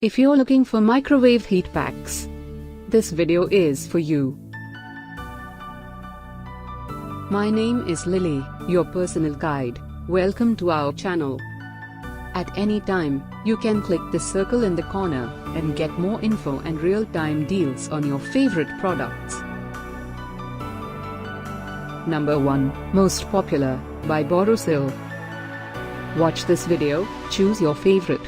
If you're looking for microwave heat packs, this video is for you. My name is Lily, your personal guide. Welcome to our channel. At any time, you can click the circle in the corner and get more info and real-time deals on your favorite products. Number 1, Most Popular, by Borosil. Watch this video, choose your favorite.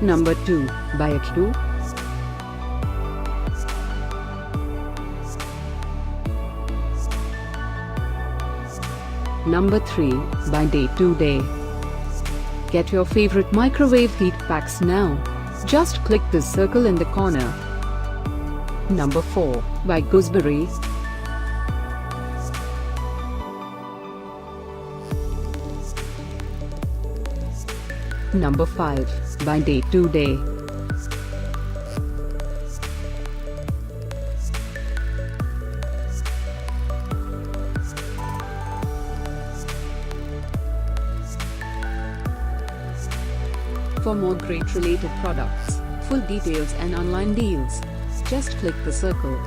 Number 2, by Iktu. Number 3, by Day to Day. Get your favorite microwave heat packs now. Just click the circle in the corner. Number 4, by Gooseberry. Number 5, by Day to Day. For more great related products, full details and online deals, just click the circle.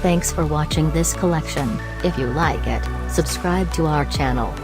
Thanks for watching this collection. If you like it, subscribe to our channel.